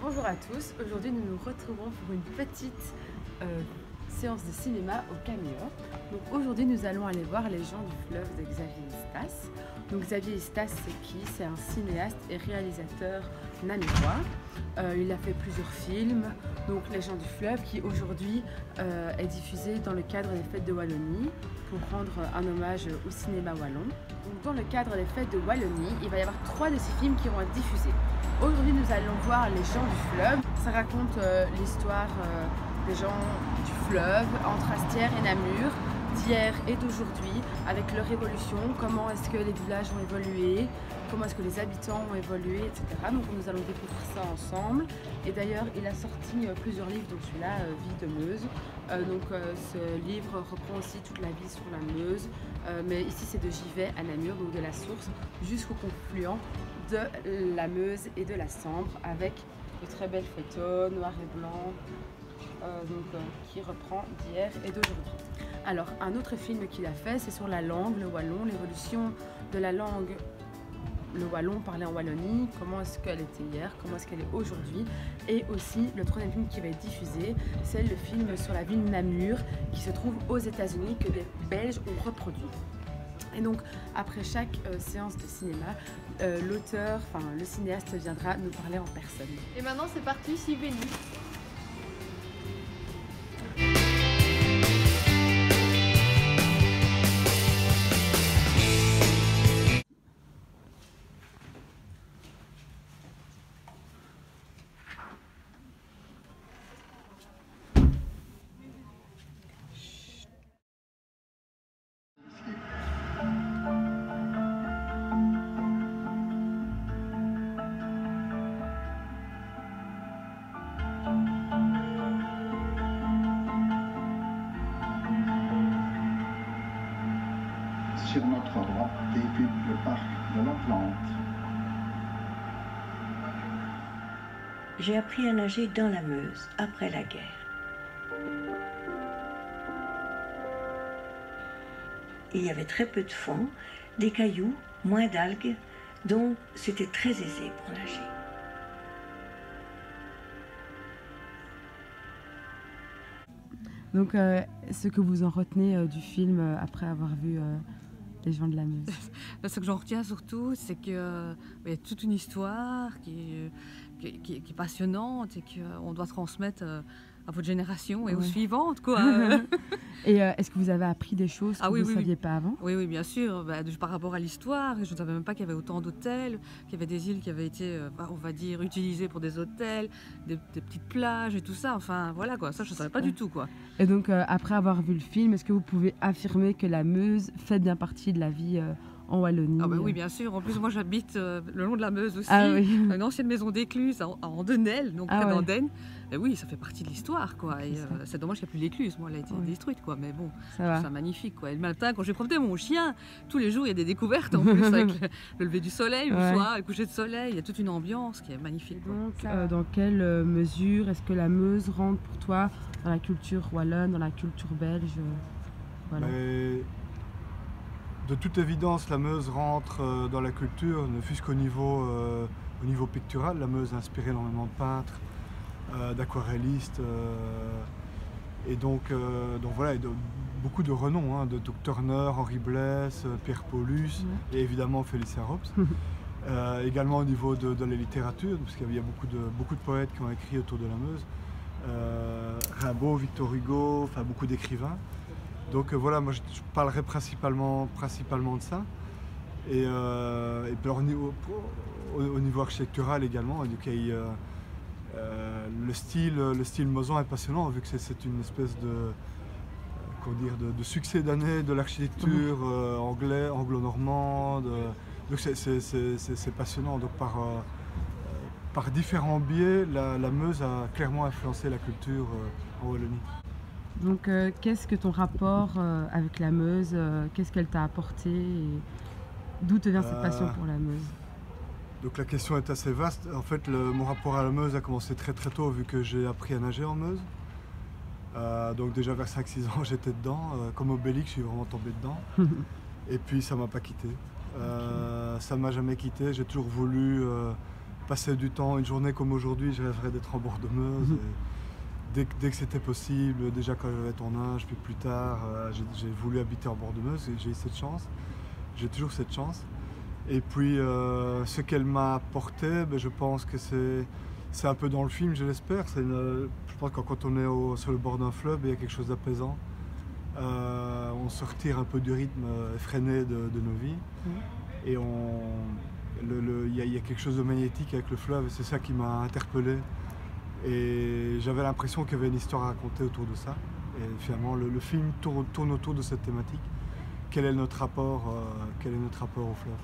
Bonjour à tous, aujourd'hui nous nous retrouvons pour une petite séance de cinéma au Cameo. Donc aujourd'hui nous allons aller voir Les gens du fleuve de Xavier Istas. Donc Xavier Istas c'est qui? C'est un cinéaste et réalisateur namurois. Il a fait plusieurs films, donc Les gens du fleuve qui aujourd'hui est diffusé dans le cadre des fêtes de Wallonie pour rendre un hommage au cinéma wallon. Donc dans le cadre des fêtes de Wallonie, il va y avoir 3 de ces films qui vont être diffusés. Aujourd'hui, nous allons voir Les gens du fleuve. Ça raconte l'histoire des gens du fleuve entre Astières et Namur, d'hier et d'aujourd'hui, avec leur évolution, comment est-ce que les villages ont évolué, comment est-ce que les habitants ont évolué, etc. Donc nous allons découvrir ça ensemble. Et d'ailleurs, il a sorti plusieurs livres, donc celui-là, Vie de Meuse. Ce livre reprend aussi toute la vie sur la Meuse, mais ici c'est de Givet à Namur, donc de la source jusqu'au confluent de la Meuse et de la Sambre, avec de très belles photos noir et blanc, qui reprend d'hier et d'aujourd'hui. Alors un autre film qu'il a fait, c'est sur la langue, le wallon, l'évolution de la langue, le wallon parlé en Wallonie, comment est-ce qu'elle était hier, comment est-ce qu'elle est aujourd'hui. Et aussi le troisième film qui va être diffusé, c'est le film sur la ville Namur qui se trouve aux États-Unis, que les Belges ont reproduit. Et donc après chaque séance de cinéma, le cinéaste viendra nous parler en personne. Et maintenant c'est parti, suivez-nous. Sur notre droite débute le parc de la Plante. J'ai appris à nager dans la Meuse après la guerre. Il y avait très peu de fond, des cailloux, moins d'algues, donc c'était très aisé pour nager. Donc ce que vous en retenez du film après avoir vu Les gens de la Meuse? Ce que j'en retiens surtout, c'est qu'il y a toute une histoire qui est passionnante et qu'on doit transmettre à votre génération et aux suivantes, quoi. Et est-ce que vous avez appris des choses que vous ne saviez pas avant? Oui, bien sûr. Par rapport à l'histoire, je ne savais même pas qu'il y avait autant d'hôtels, qu'il y avait des îles qui avaient été, on va dire, utilisées pour des hôtels, des petites plages et tout ça. Enfin, voilà, quoi. Ça, je ne savais pas du tout, quoi. Et donc, après avoir vu le film, est-ce que vous pouvez affirmer que la Meuse fait bien partie de la vie en Wallonie? Oui, bien sûr. En plus, moi, j'habite le long de la Meuse aussi. Une ancienne maison d'écluse à Andenel, donc près d'Andenne. Et oui, ça fait partie de l'histoire, quoi. Et c'est dommage qu'il n'y a plus l'écluse. Moi, elle a été détruite, quoi. Mais bon, c'est magnifique, quoi. Et le matin, quand je vais promener mon chien, tous les jours, il y a des découvertes, en plus, avec le lever du soleil, le soir, le coucher de soleil. Il y a toute une ambiance qui est magnifique. Donc, dans quelle mesure est-ce que la Meuse rentre pour toi dans la culture wallonne, dans la culture belge? Voilà. Mais de toute évidence, la Meuse rentre dans la culture, ne fût-ce qu'au niveau pictural. La Meuse a inspiré énormément de peintres, d'aquarellistes, et donc voilà, beaucoup de renom, hein, de Turner, Henri Blaise, Pierre Paulus et évidemment Félicien Rops. Également au niveau de la littérature, parce qu'il y a beaucoup de poètes qui ont écrit autour de la Meuse. Rimbaud, Victor Hugo, enfin beaucoup d'écrivains. Donc voilà, moi je parlerai principalement de ça. Et puis alors, au niveau architectural également, le style mosan est passionnant, vu que c'est une espèce de succès d'année de l'architecture anglo-normande. Donc c'est passionnant. Donc par différents biais, la Meuse a clairement influencé la culture en Wallonie. Donc qu'est-ce que ton rapport avec la Meuse, qu'est-ce qu'elle t'a apporté et d'où te vient cette passion pour la Meuse? Donc la question est assez vaste. En fait, mon rapport à la Meuse a commencé très très tôt, vu que j'ai appris à nager en Meuse. Donc déjà vers 5-6 ans j'étais dedans, comme Obélix, je suis vraiment tombé dedans. Et puis ça m'a pas quitté. Ça m'a jamais quitté, j'ai toujours voulu passer du temps, une journée comme aujourd'hui, je rêverais d'être en bord de Meuse. Dès que c'était possible, déjà quand j'avais ton âge, puis plus tard, j'ai voulu habiter en bord de Meuse et j'ai eu cette chance. J'ai toujours cette chance. Et puis ce qu'elle m'a apporté, je pense que c'est un peu dans le film, je l'espère. Je pense que quand on est sur le bord d'un fleuve, il y a quelque chose d'apaisant. On se retire un peu du rythme effréné de nos vies. Et il y a quelque chose de magnétique avec le fleuve, et c'est ça qui m'a interpellé. Et j'avais l'impression qu'il y avait une histoire à raconter autour de ça. Et finalement, le film tourne autour de cette thématique. Quel est notre rapport au fleuve?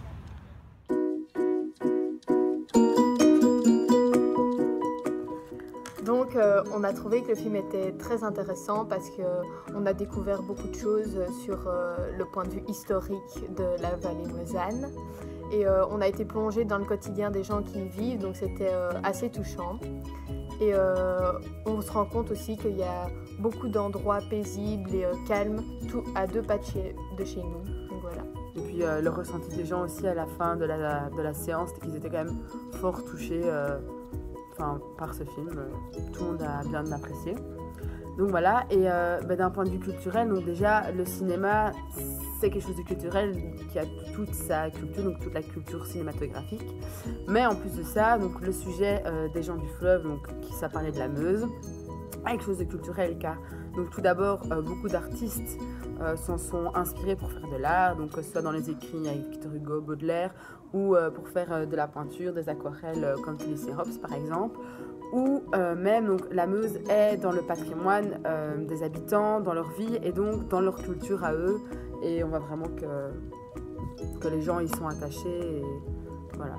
Donc on a trouvé que le film était très intéressant parce qu'on a découvert beaucoup de choses sur le point de vue historique de la vallée Meusane. Et on a été plongé dans le quotidien des gens qui y vivent, donc c'était assez touchant. Et on se rend compte aussi qu'il y a beaucoup d'endroits paisibles et calmes, tout à 2 pas de chez nous. Donc voilà. Et puis le ressenti des gens aussi à la fin de la séance, c'était qu'ils étaient quand même fort touchés par ce film. Tout le monde a bien apprécié. Donc voilà, et d'un point de vue culturel, donc déjà le cinéma c'est quelque chose de culturel qui a toute sa culture, donc toute la culture cinématographique. Mais en plus de ça, donc le sujet des gens du fleuve, donc ça parlait de la Meuse, a quelque chose de culturel car donc tout d'abord beaucoup d'artistes s'en sont inspirés pour faire de l'art, donc soit dans les écrits avec Victor Hugo, Baudelaire, ou pour faire de la peinture, des aquarelles comme Felice Rops par exemple. Ou même donc, la Meuse est dans le patrimoine des habitants, dans leur vie et donc dans leur culture à eux. Et on voit vraiment que les gens y sont attachés. Et voilà.